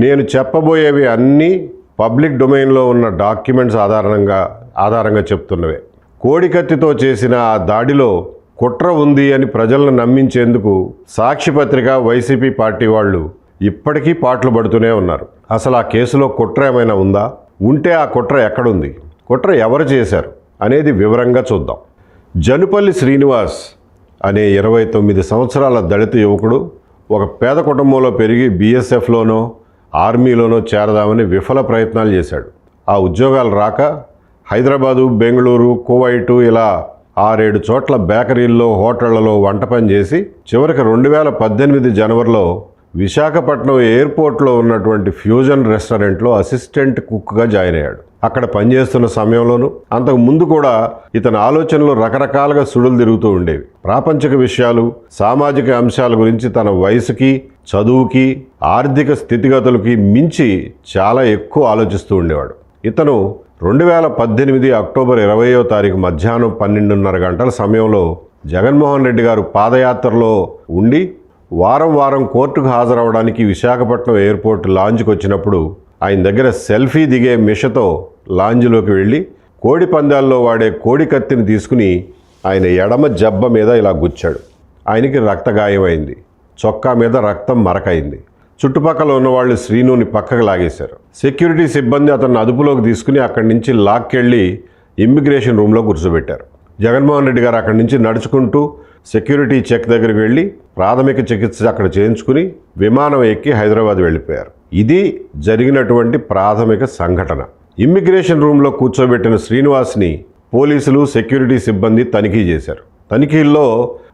నేను చెప్పబోయేవి అన్నీ పబ్లిక్ డొమైన్లో ఉన్న డాక్యుమెంట్స్ ఆధారంగా చెప్తున్నవే. కోడికత్తితో చేసిన ఆ దాడిలో కుట్ర ఉంది అని ప్రజలను నమ్మించేందుకు సాక్షిపత్రిక వైసీపీ పార్టీ వాళ్ళు ఇప్పటికీ పాటలు పడుతూనే ఉన్నారు. అసలు ఆ కేసులో కుట్ర ఏమైనా ఉందా? ఉంటే ఆ కుట్ర ఎక్కడుంది? కుట్ర ఎవరు చేశారు అనేది వివరంగా చూద్దాం. జనుపల్లి శ్రీనివాస్ అనే 29 సంవత్సరాల దళిత యువకుడు ఒక పేద కుటుంబంలో పెరిగి బీఎస్ఎఫ్లోనో ఆర్మీలోనో చేరదామని విఫల ప్రయత్నాలు చేశాడు. ఆ ఉద్యోగాలు రాక హైదరాబాదు, బెంగళూరు, కువైటు ఇలా 6-7 చోట్ల బేకరీల్లో, హోటళ్లలో వంట పని చేసి చివరికి 2018 జనవరిలో విశాఖపట్నం ఎయిర్పోర్ట్లో ఉన్నటువంటి ఫ్యూజన్ రెస్టారెంట్లో అసిస్టెంట్ కుక్గా జాయిన్ అయ్యాడు. అక్కడ పనిచేస్తున్న సమయంలోనూ అంతకు ముందు కూడా ఇతని ఆలోచనలు రకరకాలుగా సుడులు తిరుగుతూ ఉండేవి. ప్రాపంచిక విషయాలు, సామాజిక అంశాల గురించి తన వయసుకి, చదువుకి, ఆర్థిక స్థితిగతులకి మించి చాలా ఎక్కువ ఆలోచిస్తూ ఉండేవాడు. ఇతను 2018 అక్టోబర్ 20వ తారీఖు మధ్యాహ్నం 12:30 గంటల సమయంలో జగన్మోహన్ రెడ్డి గారు పాదయాత్రలో ఉండి వారం కోర్టుకు హాజరవడానికి విశాఖపట్నం ఎయిర్పోర్ట్ లాంజ్కి వచ్చినప్పుడు ఆయన దగ్గర సెల్ఫీ దిగే మిషతో లాంజ్లోకి వెళ్ళి కోడి పందాల్లో వాడే కోడి కత్తిని తీసుకుని ఆయన ఎడమ జబ్బ మీద ఇలా గుచ్చాడు. ఆయనకి రక్తగాయమైంది. చొక్కా మీద రక్తం మరకైంది. చుట్టుపక్కల ఉన్నవాళ్ళు శ్రీనుని పక్కకు లాగేశారు. సెక్యూరిటీ సిబ్బంది అతన్ని అదుపులోకి తీసుకుని అక్కడి నుంచి లాక్కెళ్ళి ఇమ్మిగ్రేషన్ రూమ్లో కూర్చోబెట్టారు. జగన్మోహన్ రెడ్డి గారు అక్కడి నుంచి నడుచుకుంటూ సెక్యూరిటీ చెక్ దగ్గరికి వెళ్ళి ప్రాథమిక చికిత్స అక్కడ చేయించుకుని విమానం ఎక్కి హైదరాబాద్ వెళ్ళిపోయారు. ఇది జరిగినటువంటి ప్రాథమిక సంఘటన. ఇమ్మిగ్రేషన్ రూమ్లో కూర్చోబెట్టిన శ్రీనివాస్ని పోలీసులు, సెక్యూరిటీ సిబ్బంది తనిఖీ చేశారు. తనిఖీల్లో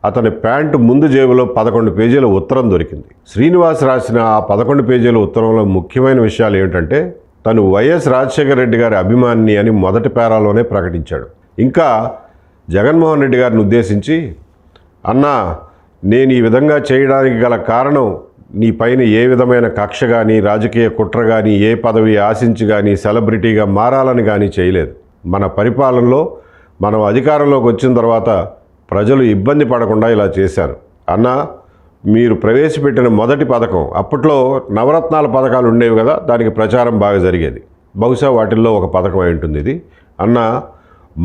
అతని ప్యాంటు ముందు జేబులో 11 పేజీల ఉత్తరం దొరికింది. శ్రీనివాస్ రాసిన ఆ 11 పేజీల ఉత్తరంలో ముఖ్యమైన విషయాలు ఏమిటంటే తను వైఎస్ రాజశేఖర రెడ్డి గారి అభిమాని అని మొదటి పేరాలోనే ప్రకటించాడు. ఇంకా జగన్మోహన్ రెడ్డి గారిని ఉద్దేశించి, అన్నా, నేను ఈ విధంగా చేయడానికి గల కారణం నీ పైన ఏ విధమైన కక్ష కానీ, రాజకీయ కుట్ర కానీ, ఏ పదవి ఆశించి కానీ, సెలబ్రిటీగా మారాలని కానీ చేయలేదు. మన పరిపాలనలో మనం అధికారంలోకి వచ్చిన తర్వాత ప్రజలు ఇబ్బంది పడకుండా ఇలా చేశారు. అన్నా, మీరు ప్రవేశపెట్టిన మొదటి పథకం, అప్పట్లో నవరత్నాల పథకాలు ఉండేవి కదా, దానికి ప్రచారం బాగా జరిగేది. బహుశా వాటిల్లో ఒక పథకం అయి ఉంటుంది ఇది. అన్నా,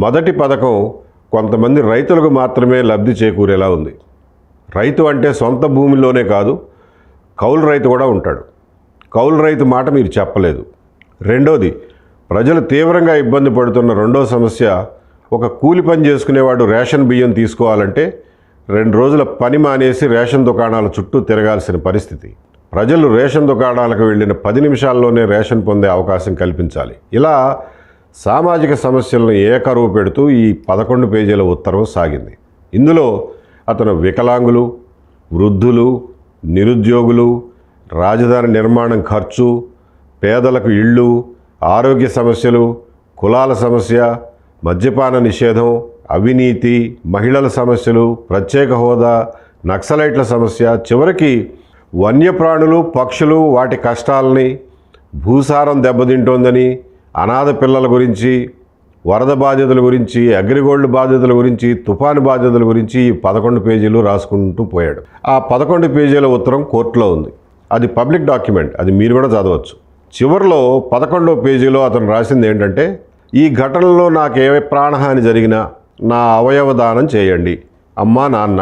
మొదటి పథకం కొంతమంది రైతులకు మాత్రమే లబ్ధి చేకూరేలా ఉంది. రైతు అంటే సొంత భూమిలోనే కాదు, కౌలు రైతు కూడా ఉంటాడు. కౌలు రైతు మాట మీరు చెప్పలేదు. రెండోది, ప్రజలు తీవ్రంగా ఇబ్బంది పడుతున్న రెండో సమస్య, ఒక కూలి పని చేసుకునేవాడు రేషన్ బియ్యం తీసుకోవాలంటే 2 రోజుల పని మానేసి రేషన్ దుకాణాల చుట్టూ తిరగాల్సిన పరిస్థితి. ప్రజలు రేషన్ దుకాణాలకు వెళ్ళిన 10 నిమిషాల్లోనే రేషన్ పొందే అవకాశం కల్పించాలి. ఇలా సామాజిక సమస్యలను ఏకరువు పెడుతూ ఈ 11 పేజీల ఉత్తర్వు సాగింది. ఇందులో అతను వికలాంగులు, వృద్ధులు, నిరుద్యోగులు, రాజధాని నిర్మాణం ఖర్చు, పేదలకు ఇళ్ళు, ఆరోగ్య సమస్యలు, కులాల సమస్య, మద్యపాన నిషేధం, అవినీతి, మహిళల సమస్యలు, ప్రత్యేక హోదా, నక్సలైట్ల సమస్య, చివరికి వన్యప్రాణులు, పక్షులు, వాటి కష్టాలని, భూసారం దెబ్బతింటోందని, అనాథ పిల్లల గురించి, వరద బాధ్యతల గురించి, అగ్రిగోల్డ్ బాధ్యతల గురించి, తుఫాను బాధ్యతల గురించి 11 పేజీలు రాసుకుంటూ పోయాడు. ఆ 11 పేజీల ఉత్తరం కోర్టులో ఉంది. అది పబ్లిక్ డాక్యుమెంట్, అది మీరు కూడా చదవచ్చు. చివరిలో 11వ పేజీలో అతను రాసింది ఏంటంటే, ఈ ఘటనలో నాకు ఏ ప్రాణహాని జరిగినా నా అవయవ దానం చేయండి అమ్మా నాన్న.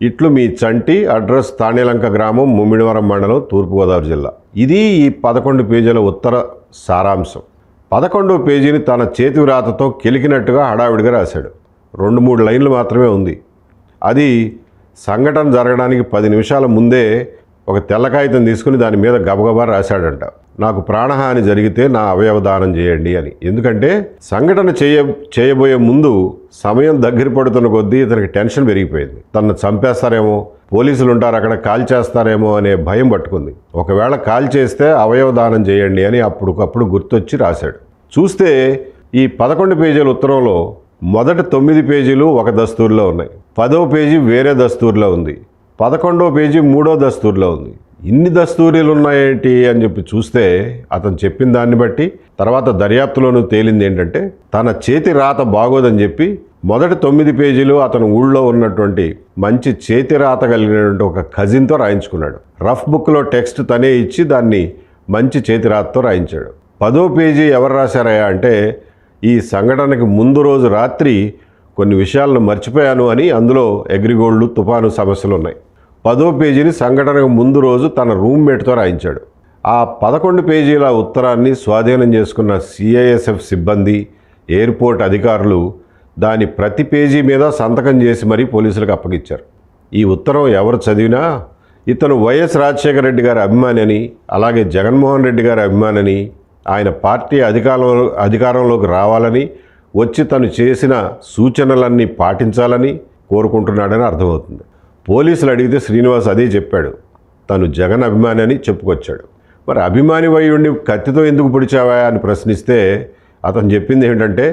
ఇట్లు మీ చంటి, అడ్రస్ తాణిలంక గ్రామం, ముమ్మిడివరం మండలం, తూర్పుగోదావరి జిల్లా. ఇది ఈ 11 పేజీల ఉత్తర సారాంశం. 11వ పేజీని తన చేతి వ్రాతతో కెలికినట్టుగా హడావిడిగా రాశాడు. 2-3 లైన్లు మాత్రమే ఉంది. అది సంఘటన జరగడానికి 10 నిమిషాల ముందే ఒక తెల్ల కాగితం తీసుకుని దాని మీద గబగబా రాశాడంట, నాకు ప్రాణహాని జరిగితే నా అవయవ దానం చేయండి అని. ఎందుకంటే సంఘటన చేయబోయే ముందు సమయం దగ్గర పడుతున్న కొద్దీ ఇతనికి టెన్షన్ పెరిగిపోయింది. తనను చంపేస్తారేమో, పోలీసులు ఉంటారు అక్కడ, కాల్ చేస్తారేమో అనే భయం పట్టుకుంది. ఒకవేళ కాల్ చేస్తే అవయవ దానం చేయండి అని అప్పటికప్పుడు గుర్తొచ్చి రాశాడు. చూస్తే ఈ 11 పేజీల ఉత్తరంలో మొదటి 9 పేజీలు ఒక దస్తూరులో ఉన్నాయి, 10వ పేజీ వేరే దస్తూరులో ఉంది, 11వ పేజీ 3వ దస్తూరులో ఉంది. ఇన్ని దస్తూరీలు ఉన్నాయేంటి అని చెప్పి చూస్తే అతను చెప్పిన దాన్ని బట్టి తర్వాత దర్యాప్తులోనూ తేలింది ఏంటంటే, తన చేతి రాత బాగోదని చెప్పి మొదటి 9 పేజీలు అతను ఊళ్ళో ఉన్నటువంటి మంచి చేతి రాత కలిగినటువంటి ఒక కజిన్తో రాయించుకున్నాడు. రఫ్ బుక్లో టెక్స్ట్ తనే ఇచ్చి దాన్ని మంచి చేతిరాతతో రాయించాడు. 10వ పేజీ ఎవరు రాశారయ్యా అంటే, ఈ సంఘటనకి ముందు రోజు రాత్రి కొన్ని విషయాలను మర్చిపోయాను అని అందులో అగ్రిగోల్డ్ తుఫాను సమస్యలు ఉన్నాయి. 10వ పేజీని సంఘటనకు ముందు రోజు తన రూమ్మేట్తో రాయించాడు. ఆ 11 పేజీల ఉత్తరాన్ని స్వాధీనం చేసుకున్న CISF సిబ్బంది, ఎయిర్పోర్ట్ అధికారులు దాని ప్రతి పేజీ మీద సంతకం చేసి మరీ పోలీసులకు అప్పగించారు. ఈ ఉత్తరం ఎవరు చదివినా ఇతను వైఎస్ రాజశేఖర రెడ్డి గారి అభిమాని అని, అలాగే జగన్మోహన్ రెడ్డి గారి అభిమాని అని, ఆయన పార్టీ అధికారంలోకి రావాలని, వచ్చి తను చేసిన సూచనలన్నీ పాటించాలని కోరుకుంటున్నాడని అర్థమవుతుంది. పోలీసులు అడిగితే శ్రీనివాస్ అదే చెప్పాడు, తను జగన్ అభిమాని అని చెప్పుకొచ్చాడు. మరి అభిమాని వయ్యుండి కత్తితో ఎందుకు పొడిచావా అని ప్రశ్నిస్తే అతను చెప్పింది ఏంటంటే,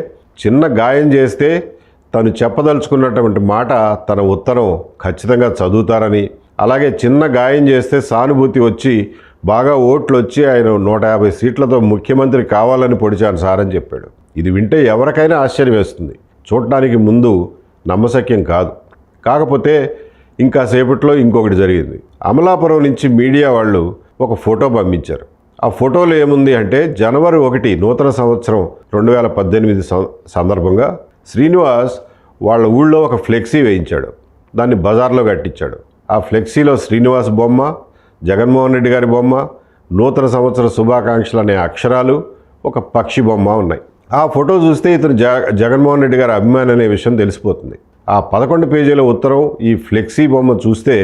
చిన్న గాయం చేస్తే తను చెప్పదలుచుకున్నటువంటి మాట తన ఉత్తరం ఖచ్చితంగా చదువుతారని, అలాగే చిన్న గాయం చేస్తే సానుభూతి వచ్చి బాగా ఓట్లు వచ్చి ఆయన 150 సీట్లతో ముఖ్యమంత్రి కావాలని పొడిచాను సార్ అని చెప్పాడు. ఇది వింటే ఎవరికైనా ఆశ్చర్యం వేస్తుంది, చూడటానికి ముందు నమ్మశక్యం కాదు. కాకపోతే ఇంకా సేపట్లో ఇంకొకటి జరిగింది. అమలాపురం నుంచి మీడియా వాళ్ళు ఒక ఫోటో పంపించారు. ఆ ఫోటోలో ఏముంది అంటే, జనవరి 1 నూతన సంవత్సరం 2018 సందర్భంగా శ్రీనివాస్ వాళ్ళ ఊళ్ళో ఒక ఫ్లెక్సీ వేయించాడు. దాన్ని బజార్లో కట్టించాడు. ఆ ఫ్లెక్సీలో శ్రీనివాస్ బొమ్మ, జగన్మోహన్ రెడ్డి గారి బొమ్మ, నూతన సంవత్సర శుభాకాంక్షలు అనే అక్షరాలు, ఒక పక్షి బొమ్మ ఉన్నాయి. ఆ ఫోటో చూస్తే ఇతను జగన్మోహన్ రెడ్డి గారి అభిమాని అనే విషయం తెలిసిపోతుంది. ఆ 11 పేజీల ఉత్తరం, ఈ ఫ్లెక్సీ బొమ్మ చూస్తే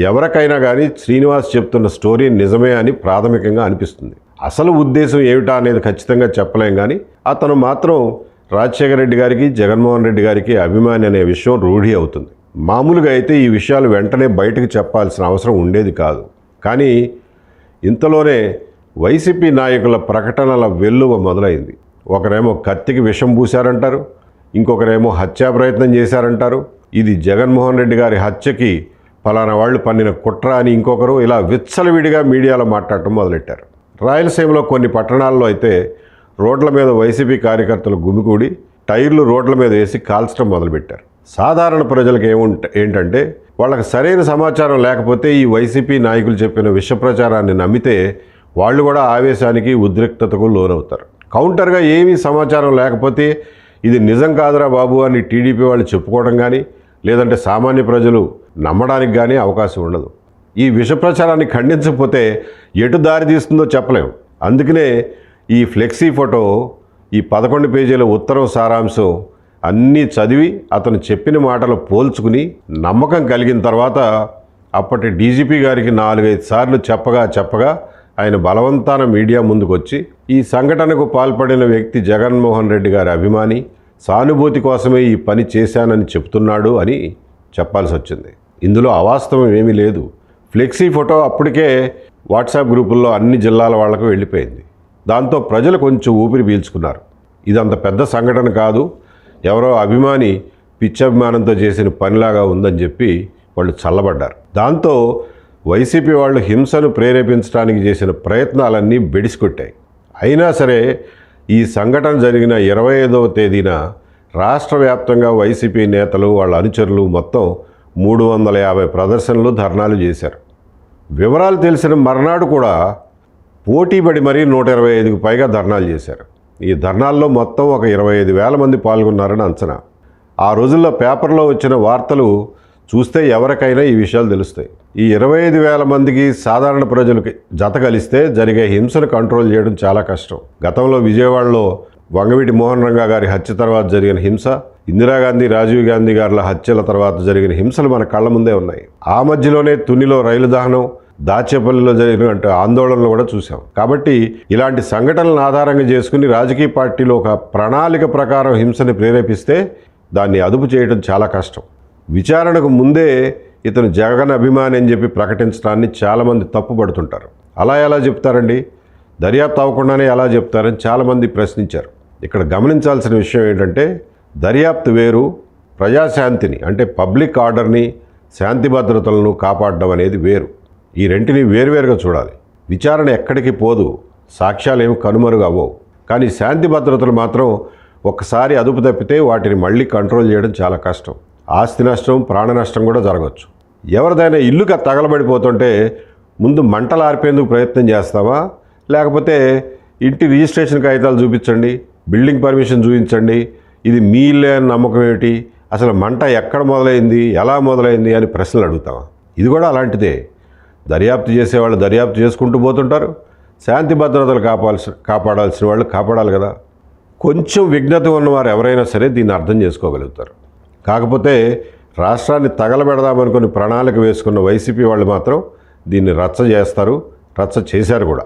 ఎవరికైనా కానీ శ్రీనివాస్ చెప్తున్న స్టోరీ నిజమే అని ప్రాథమికంగా అనిపిస్తుంది. అసలు ఉద్దేశం ఏమిటా అనేది ఖచ్చితంగా చెప్పలేం, కానీ అతను మాత్రం రాజశేఖర రెడ్డి గారికి, జగన్మోహన్ రెడ్డి గారికి అభిమాని అనే విషయం రూఢి అవుతుంది. మామూలుగా అయితే ఈ విషయాలు వెంటనే బయటకు చెప్పాల్సిన అవసరం ఉండేది కాదు. కానీ ఇంతలోనే వైసీపీ నాయకుల ప్రకటనల వెల్లువ మొదలైంది. ఒకరేమో కత్తికి విషం పూశారంటారు, ఇంకొకరేమో హత్యా ప్రయత్నం చేశారంటారు, ఇది జగన్మోహన్ రెడ్డి గారి హత్యకి ఫలానా వాళ్ళు పన్నిన కుట్ర అని ఇంకొకరు, ఇలా విచ్చలవిడిగా మీడియాలో మాట్లాడటం మొదలెట్టారు. రాయలసీమలో కొన్ని పట్టణాల్లో అయితే రోడ్ల మీద వైసీపీ కార్యకర్తలు గుమికూడి టైర్లు రోడ్ల మీద వేసి కాల్చడం మొదలుపెట్టారు. సాధారణ ప్రజలకు ఏంటంటే, వాళ్ళకి సరైన సమాచారం లేకపోతే ఈ వైసీపీ నాయకులు చెప్పిన విష ప్రచారాన్ని నమ్మితే వాళ్ళు కూడా ఆవేశానికి, ఉద్రిక్తతకు లోనవుతారు. కౌంటర్గా ఏమీ సమాచారం లేకపోతే ఇది నిజం కాదురా బాబు అని టీడీపీ వాళ్ళు చెప్పుకోవడం కానీ, లేదంటే సామాన్య ప్రజలు నమ్మడానికి కానీ అవకాశం ఉండదు. ఈ విష ప్రచారాన్ని ఖండించకపోతే ఎటు దారి తీస్తుందో చెప్పలేం. అందుకనే ఈ ఫ్లెక్సీ ఫోటో, ఈ 11 పేజీల ఉత్తరం సారాంశం అన్నీ చదివి అతను చెప్పిన మాటలు పోల్చుకుని నమ్మకం కలిగిన తర్వాత అప్పటి డీజీపీ గారికి 4-5 సార్లు చెప్పగా ఆయన బలవంతాన మీడియా ముందుకు వచ్చి, ఈ సంఘటనకు పాల్పడిన వ్యక్తి జగన్మోహన్ రెడ్డి గారి అభిమాని, సానుభూతి కోసమే ఈ పని చేశానని చెప్తున్నాడు అని చెప్పాల్సి వచ్చింది. ఇందులో అవాస్తవం ఏమీ లేదు. ఫ్లెక్సీ ఫోటో అప్పటికే వాట్సాప్ గ్రూపుల్లో అన్ని జిల్లాల వాళ్లకు వెళ్ళిపోయింది. దాంతో ప్రజలు కొంచెం ఊపిరి పీల్చుకున్నారు. ఇదంత పెద్ద సంఘటన కాదు, ఎవరో అభిమాని పిచ్చభిమానంతో చేసిన పనిలాగా ఉందని చెప్పి వాళ్ళు చల్లబడ్డారు. దాంతో వైసీపీ వాళ్ళు హింసను ప్రేరేపించడానికి చేసిన ప్రయత్నాలన్నీ బెడిసికొట్టాయి. అయినా సరే ఈ సంఘటన జరిగిన 25వ తేదీన రాష్ట్ర వ్యాప్తంగా వైసీపీ నేతలు, వాళ్ళ అనుచరులు మొత్తం 350 ప్రదర్శనలు, ధర్నాలు చేశారు. వివరాలు తెలిసిన మర్నాడు కూడా పోటీపడి మరీ 125కు పైగా ధర్నాలు చేశారు. ఈ ధర్నాల్లో మొత్తం ఒక 25,000 మంది పాల్గొన్నారని అంచనా. ఆ రోజుల్లో పేపర్లో వచ్చిన వార్తలు చూస్తే ఎవరికైనా ఈ విషయాలు తెలుస్తాయి. ఈ 25,000 మందికి సాధారణ ప్రజలకి జత కలిస్తే జరిగే హింసను కంట్రోల్ చేయడం చాలా కష్టం. గతంలో విజయవాడలో వంగవీటి మోహన్ రంగా గారి హత్య తర్వాత జరిగిన హింస, ఇందిరాగాంధీ, రాజీవ్ గాంధీ గారుల హత్యల తర్వాత జరిగిన హింసలు మన కళ్ళ ముందే ఉన్నాయి. ఆ మధ్యలోనే తునిలో రైలు దహనం, దాచేపల్లిలో జరిగిన ఆందోళనలు కూడా చూసాం. కాబట్టి ఇలాంటి సంఘటనలను ఆధారంగా చేసుకుని రాజకీయ పార్టీలు ఒక ప్రణాళిక ప్రకారం హింసని ప్రేరేపిస్తే దాన్ని అదుపు చేయడం చాలా కష్టం. విచారణకు ముందే ఇతను జగన్ అభిమాని అని చెప్పి ప్రకటించడాన్ని చాలామంది తప్పుపడుతుంటారు. అలా ఎలా చెప్తారండి, దర్యాప్తు అవ్వకుండానే ఎలా చెప్తారని చాలామంది ప్రశ్నించారు. ఇక్కడ గమనించాల్సిన విషయం ఏంటంటే, దర్యాప్తు వేరు, ప్రజాశాంతిని అంటే పబ్లిక్ ఆర్డర్ని, శాంతి భద్రతలను కాపాడడం అనేది వేరు. ఈ రెంటిని వేరువేరుగా చూడాలి. విచారణ ఎక్కడికి పోదు, సాక్ష్యాలు ఏమి కనుమరుగు అవ్వవు. కానీ శాంతి భద్రతలు మాత్రం ఒక్కసారి అదుపు తప్పితే వాటిని మళ్ళీ కంట్రోల్ చేయడం చాలా కష్టం. ఆస్తి నష్టం, ప్రాణ నష్టం కూడా జరగవచ్చు. ఎవరిదైనా ఇల్లుగా తగలబడిపోతుంటే ముందు మంటలు ఆర్పేందుకు ప్రయత్నం చేస్తావా, లేకపోతే ఇంటి రిజిస్ట్రేషన్ కాగితాలు చూపించండి, బిల్డింగ్ పర్మిషన్ చూపించండి, ఇది మీ ఇల్లే అని నమ్మకం ఏమిటి, అసలు మంట ఎక్కడ మొదలైంది, ఎలా మొదలైంది అని ప్రశ్నలు అడుగుతాం. ఇది కూడా అలాంటిదే. దర్యాప్తు చేసేవాళ్ళు దర్యాప్తు చేసుకుంటూ పోతుంటారు, శాంతి భద్రతలు కాపాడాల్సిన వాళ్ళు కాపాడాలి కదా. కొంచెం విఘ్నత ఉన్నవారు ఎవరైనా సరే దీన్ని అర్థం చేసుకోగలుగుతారు. కాకపోతే రాష్ట్రాన్ని తగలబెడదామనుకుని ప్రణాళిక వేసుకున్న వైసీపీ వాళ్ళు మాత్రం దీన్ని రచ్చ చేస్తారు, రచ్చ చేశారు కూడా.